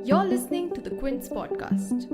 You're listening to the Quint's podcast.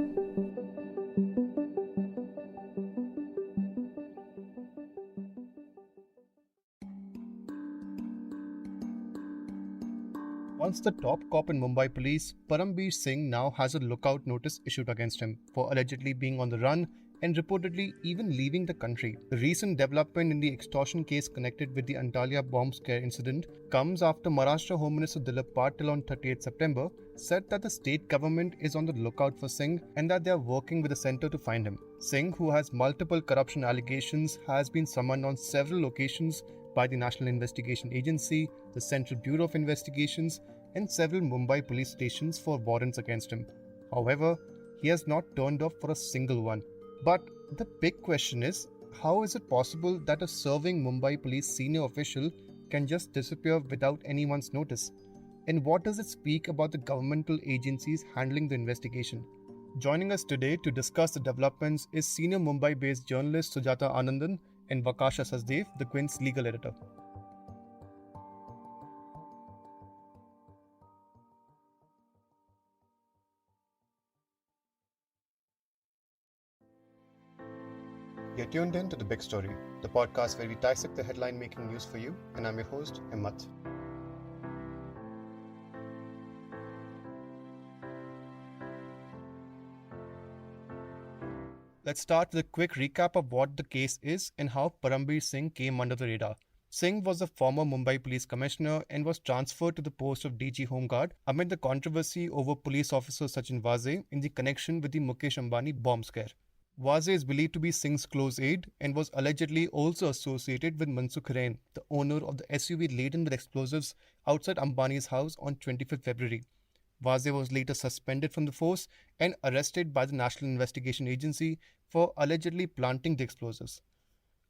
Once the top cop in Mumbai Police, Param Bir Singh now has a lookout notice issued against him for allegedly being on the run and reportedly even leaving the country. The recent development in the extortion case connected with the Antilia bomb scare incident comes after Maharashtra Home Minister Dilip Patil on 30th September said that the state government is on the lookout for Singh and that they are working with the centre to find him. Singh, who has multiple corruption allegations, has been summoned on several occasions by the National Investigation Agency, the Central Bureau of Investigations, and several Mumbai police stations for warrants against him. However, he has not turned up for a single one. But the big question is, how is it possible that a serving Mumbai police senior official can just disappear without anyone's notice? And what does it speak about the governmental agencies handling the investigation? Joining us today to discuss the developments is senior Mumbai-based journalist Sujata Anandan and Vakasha Sasdev, the Quint's legal editor. You're tuned in to The Big Story, the podcast where we dissect the headline making news for you, and I'm your host, Himmat. Let's start with a quick recap of what the case is and how Param Bir Singh came under the radar. Singh was a former Mumbai Police Commissioner and was transferred to the post of DG Home Guard amid the controversy over police officer Sachin Walse in the connection with the Mukesh Ambani bomb scare. Walse is believed to be Singh's close aide and was allegedly also associated with Mansukh Rain, the owner of the SUV laden with explosives outside Ambani's house on 25th February. Walse was later suspended from the force and arrested by the National Investigation Agency for allegedly planting the explosives.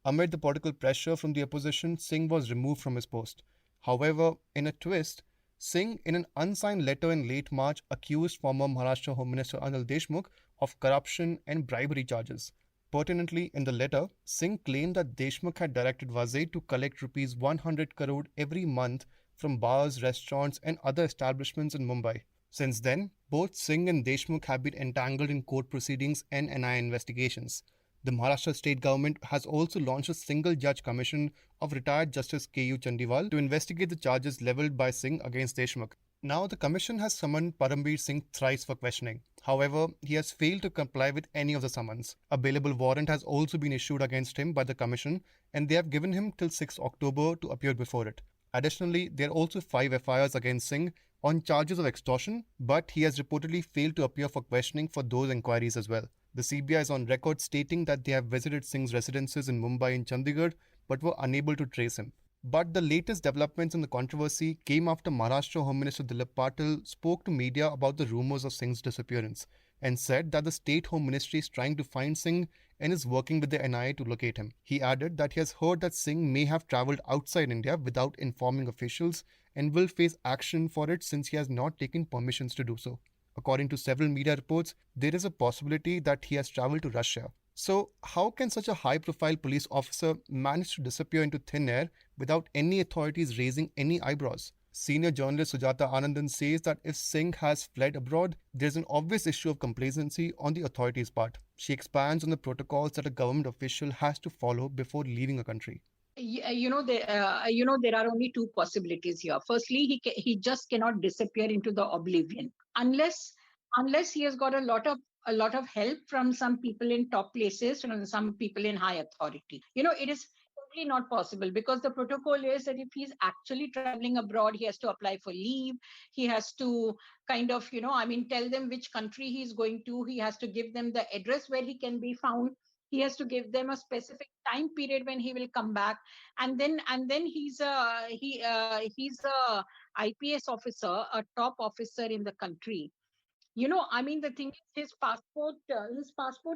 Amid the political pressure from the opposition, Singh was removed from his post. However, in a twist, Singh, in an unsigned letter in late March, accused former Maharashtra Home Minister Anil Deshmukh of corruption and bribery charges. Pertinently, in the letter, Singh claimed that Deshmukh had directed Walse to collect rupees 100 crore every month from bars, restaurants, and other establishments in Mumbai. Since then, both Singh and Deshmukh have been entangled in court proceedings and NIA investigations. The Maharashtra state government has also launched a single judge commission of retired Justice K.U. Chandiwal to investigate the charges levelled by Singh against Deshmukh. Now, the commission has summoned Param Bir Singh thrice for questioning. However, he has failed to comply with any of the summons. A bailable warrant has also been issued against him by the commission, and they have given him till 6 October to appear before it. Additionally, there are also 5 FIRs against Singh on charges of extortion, but he has reportedly failed to appear for questioning for those inquiries as well. The CBI is on record stating that they have visited Singh's residences in Mumbai and Chandigarh but were unable to trace him. But the latest developments in the controversy came after Maharashtra Home Minister Dilip Patil spoke to media about the rumours of Singh's disappearance and said that the State Home Ministry is trying to find Singh and is working with the NIA to locate him. He added that he has heard that Singh may have travelled outside India without informing officials and will face action for it since he has not taken permissions to do so. According to several media reports, there is a possibility that he has travelled to Russia. So, how can such a high-profile police officer manage to disappear into thin air without any authorities raising any eyebrows? Senior journalist Sujata Anandan says that if Singh has fled abroad, there is an obvious issue of complacency on the authorities' part. She expands on the protocols that a government official has to follow before leaving a country. There are only two possibilities here. Firstly, he just cannot disappear into the oblivion unless he has got a lot of help from some people in top places, some people in high authority. It is totally not possible because the protocol is that if he's actually traveling abroad, he has to apply for leave. He has to tell them which country he's going to. He has to give them the address where he can be found. He has to give them a specific time period when he will come back, and then he's a IPS officer, a top officer in the country. The thing is, his passport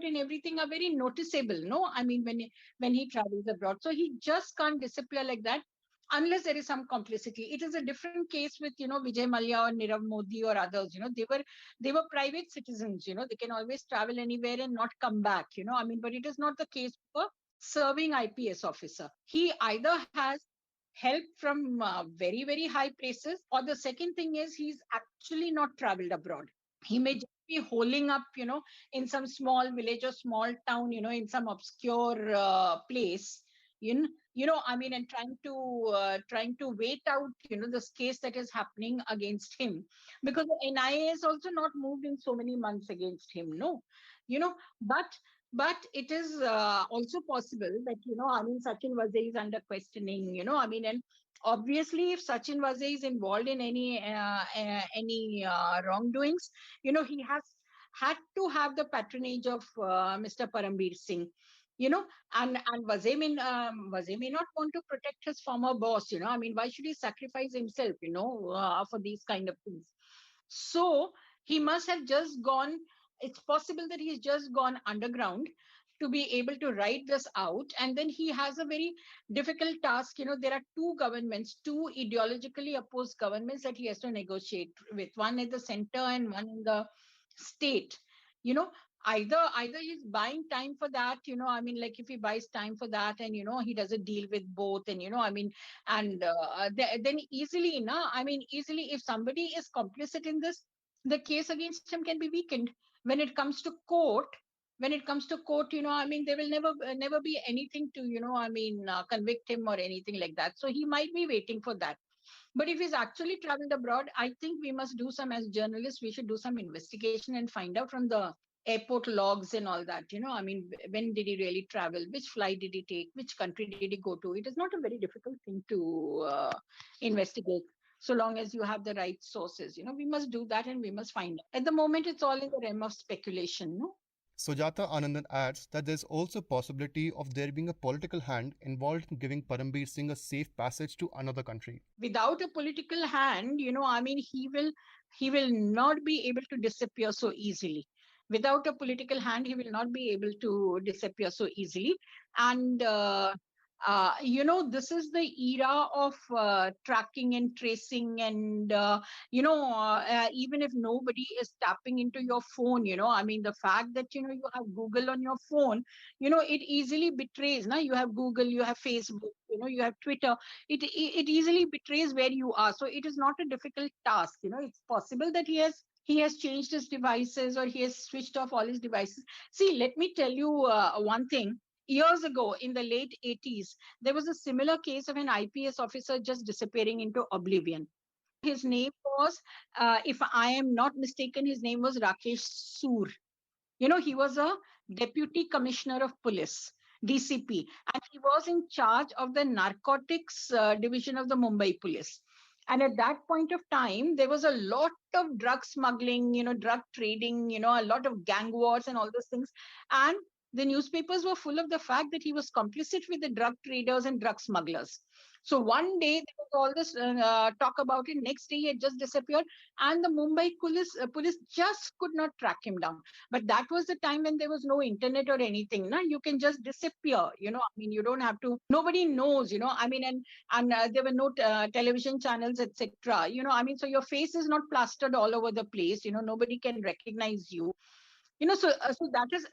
and everything are very noticeable. No, when he travels abroad, so he just can't disappear like that unless there is some complicity. It is a different case with Vijay Mallya or Nirav Modi or others. They were private citizens. They can always travel anywhere and not come back. But it is not the case for a serving IPS officer. He either has help from very, very high places, or the second thing is he's actually not traveled abroad. He may just be holing up, in some small village or small town, in some obscure place, and trying to wait out, this case that is happening against him, because the NIA is also not moved in so many months against him, no, but it is also possible that, Sachin Vazir is under questioning, and obviously if Sachin Vazir is involved in any wrongdoings, he has had to have the patronage of Mr. Param Bir Singh, and Vazir may not want to protect his former boss, why should he sacrifice himself, for these kind of things? So he must have just gone, it's possible that he's just gone underground to be able to write this out. And then he has a very difficult task. There are two governments, two ideologically opposed governments that he has to negotiate with, one in the center and one in the state. Either he's buying time for that, like if he buys time for that and, he does a deal with both and, then easily, easily if somebody is complicit in this, the case against him can be weakened. When it comes to court, there will never be anything to, convict him or anything like that. So he might be waiting for that. But if he's actually traveled abroad, I think we must do some, as journalists, we should do some investigation and find out from the airport logs and all that, when did he really travel? Which flight did he take? Which country did he go to? It is not a very difficult thing to investigate, so long as you have the right sources. We must do that and we must find out. At the moment, it's all in the realm of speculation, no? Sujata Anandan adds that there's also possibility of there being a political hand involved in giving Param Bir Singh a safe passage to another country. Without a political hand, he will not be able to disappear so easily. Without a political hand, he will not be able to disappear so easily. And this is the era of tracking and tracing, and even if nobody is tapping into your phone, the fact that you have Google on your phone, it easily betrays. Now you have Google, you have Facebook, you have Twitter. It easily betrays where you are. So it is not a difficult task. It's possible that he has changed his devices, or he has switched off all his devices. See, let me tell you one thing. Years ago, in the late 80s, there was a similar case of an IPS officer just disappearing into oblivion. His name was, if I am not mistaken, his name was Rakesh Soor. He was a deputy commissioner of police, DCP, and he was in charge of the narcotics division of the Mumbai Police. And at that point of time, there was a lot of drug smuggling, drug trading, a lot of gang wars and all those things. And the newspapers were full of the fact that he was complicit with the drug traders and drug smugglers. So one day there was all this talk about it. Next day he had just disappeared, and the Mumbai police just could not track him down. But that was the time when there was no internet or anything. Na? You can just disappear. You don't have to. Nobody knows. And there were no television channels, etc. So your face is not plastered all over the place. Nobody can recognize you. So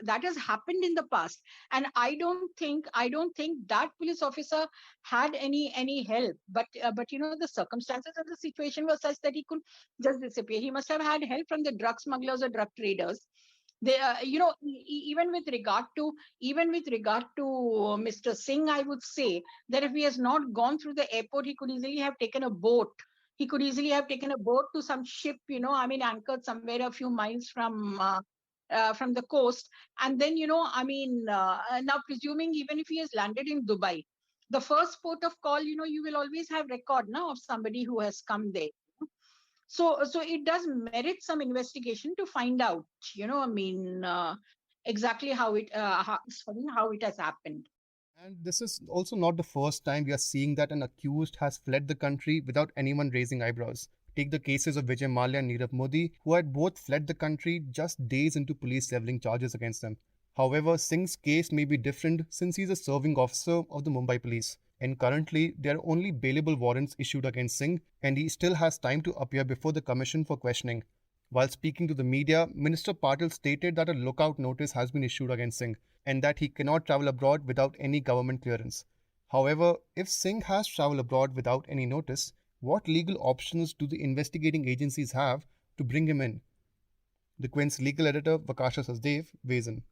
that has happened in the past, and I don't think that police officer had any help, but the circumstances of the situation were such that he could just disappear. He must have had help from the drug smugglers or drug traders. They even with regard to Mr. Singh, I would say that if he has not gone through the airport, he could easily have taken a boat. He could easily have taken a boat to some ship, anchored somewhere a few miles from the coast. And then, now presuming even if he has landed in Dubai, the first port of call, you will always have record now of somebody who has come there. So it does merit some investigation to find out, exactly how it has happened. And this is also not the first time we are seeing that an accused has fled the country without anyone raising eyebrows. Take the cases of Vijay Mallya and Nirav Modi, who had both fled the country just days into police levelling charges against them. However, Singh's case may be different since he is a serving officer of the Mumbai Police, and currently there are only bailable warrants issued against Singh, and he still has time to appear before the commission for questioning. While speaking to the media, Minister Patil stated that a lookout notice has been issued against Singh, and that he cannot travel abroad without any government clearance. However, if Singh has traveled abroad without any notice, what legal options do the investigating agencies have to bring him in? The Quint's legal editor, Vakasha Sasdev, weighs in.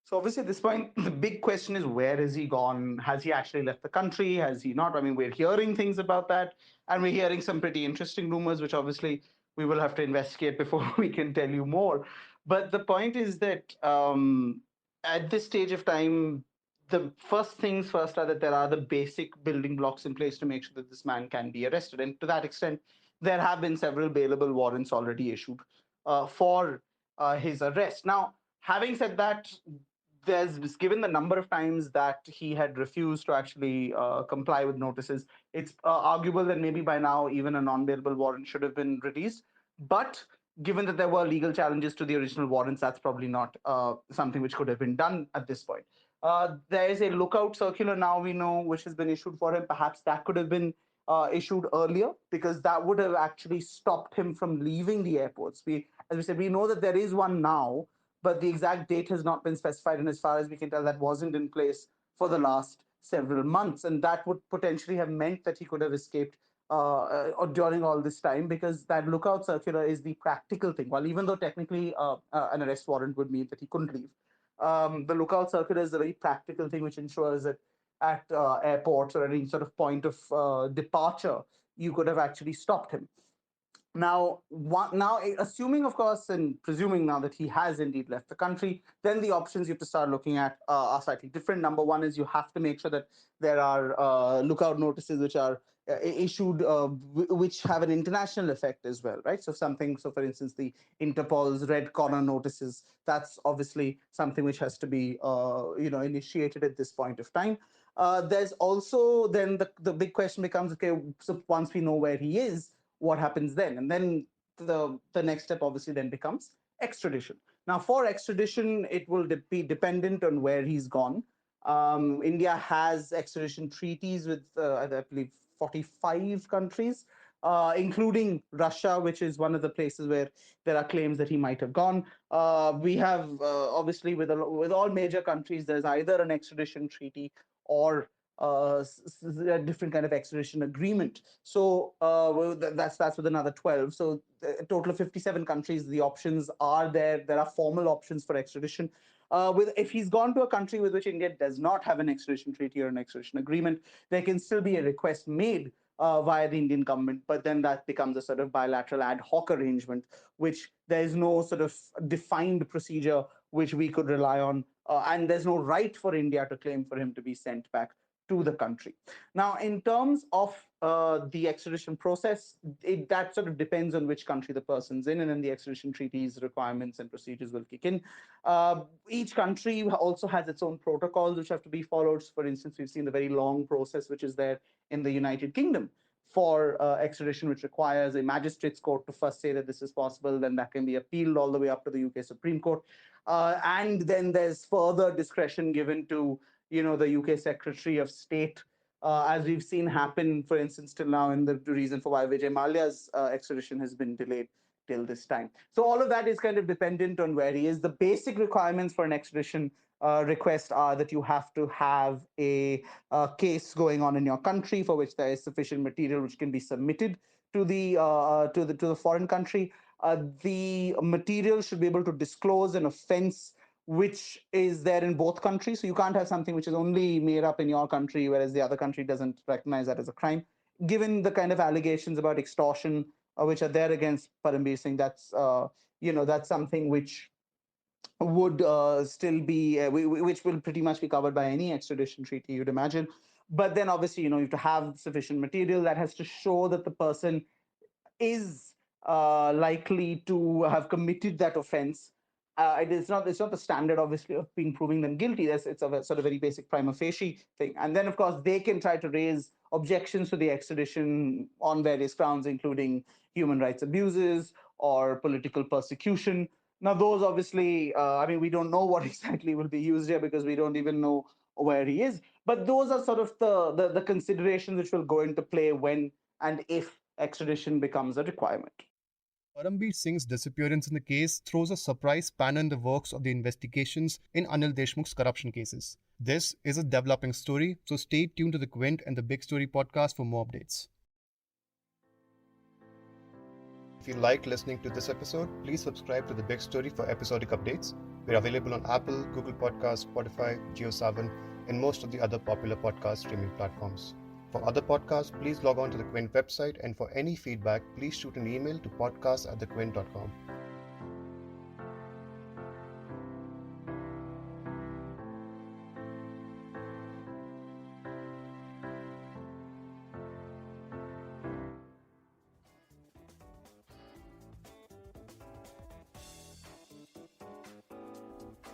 So obviously, at this point, the big question is where has he gone? Has he actually left the country? Has he not? I mean, we're hearing things about that, and we're hearing some pretty interesting rumors, which obviously we will have to investigate before we can tell you more. But the point is that at this stage of time, the first things first are that there are the basic building blocks in place to make sure that this man can be arrested. And to that extent, there have been several bailable warrants already issued for his arrest. Now, having said that, there's given the number of times that he had refused to actually comply with notices, it's arguable that maybe by now even a non-bailable warrant should have been released. But given that there were legal challenges to the original warrants, that's probably not something which could have been done at this point. There is a lookout circular now, we know, which has been issued for him. Perhaps that could have been issued earlier, because that would have actually stopped him from leaving the airports. As we said, we know that there is one now, but the exact date has not been specified. And as far as we can tell, that wasn't in place for the last several months. And that would potentially have meant that he could have escaped during all this time, because that lookout circular is the practical thing. Well, even though technically an arrest warrant would mean that he couldn't leave, the lookout circular is a very practical thing which ensures that at airports or any sort of point of departure, you could have actually stopped him. Now, assuming, of course, and presuming now that he has indeed left the country, then the options you have to start looking at are slightly different. Number one is you have to make sure that there are lookout notices which are issued, which have an international effect as well, right? So for instance, the Interpol's red corner notices, that's obviously something which has to be, initiated at this point of time. There's also then the big question becomes, okay, so once we know where he is, what happens then? And then the next step obviously then becomes extradition. Now, for extradition, it will be dependent on where he's gone. India has extradition treaties with, I believe, 45 countries, including Russia, which is one of the places where there are claims that he might have gone. We have, obviously, with all major countries, there's either an extradition treaty or a different kind of extradition agreement. So that's with another 12. So a total of 57 countries, the options are there. There are formal options for extradition. If he's gone to a country with which India does not have an extradition treaty or an extradition agreement, there can still be a request made via the Indian government, but then that becomes a sort of bilateral ad hoc arrangement, which there is no sort of defined procedure which we could rely on, and there's no right for India to claim for him to be sent back to the country. Now, in terms of the extradition process, that sort of depends on which country the person's in, and then the extradition treaties, requirements, and procedures will kick in. Each country also has its own protocols which have to be followed. For instance, we've seen the very long process which is there in the United Kingdom for extradition, which requires a magistrate's court to first say that this is possible, then that can be appealed all the way up to the UK Supreme Court. And then there's further discretion given to the UK Secretary of State, as we've seen happen, for instance, till now, and the reason for why Vijay Mallya's extradition has been delayed till this time. So all of that is kind of dependent on where he is. The basic requirements for an extradition request are that you have to have a case going on in your country for which there is sufficient material which can be submitted to the foreign country. The material should be able to disclose an offense which is there in both countries. So you can't have something which is only made up in your country, whereas the other country doesn't recognize that as a crime. Given the kind of allegations about extortion which are there against Param Bir Singh, that's something which would still be, which will pretty much be covered by any extradition treaty, you'd imagine. But then obviously, you have to have sufficient material that has to show that the person is likely to have committed that offense. It's not the standard, obviously, of proving them guilty. It's a sort of very basic prima facie thing. And then, of course, they can try to raise objections to the extradition on various grounds, including human rights abuses or political persecution. Now, those obviously, we don't know what exactly will be used here because we don't even know where he is. But those are sort of the considerations which will go into play when and if extradition becomes a requirement. Param Bir Singh's disappearance in the case throws a surprise spanner in the works of the investigations in Anil Deshmukh's corruption cases. This is a developing story, so stay tuned to the Quint and the Big Story podcast for more updates. If you liked listening to this episode, please subscribe to The Big Story for episodic updates. We're available on Apple, Google Podcasts, Spotify, JioSaavn, and most of the other popular podcast streaming platforms. For other podcasts, please log on to the Quint website, and for any feedback, please shoot an email to podcast@thequint.com.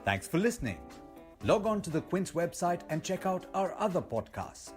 Thanks for listening. Log on to the Quint's website and check out our other podcasts.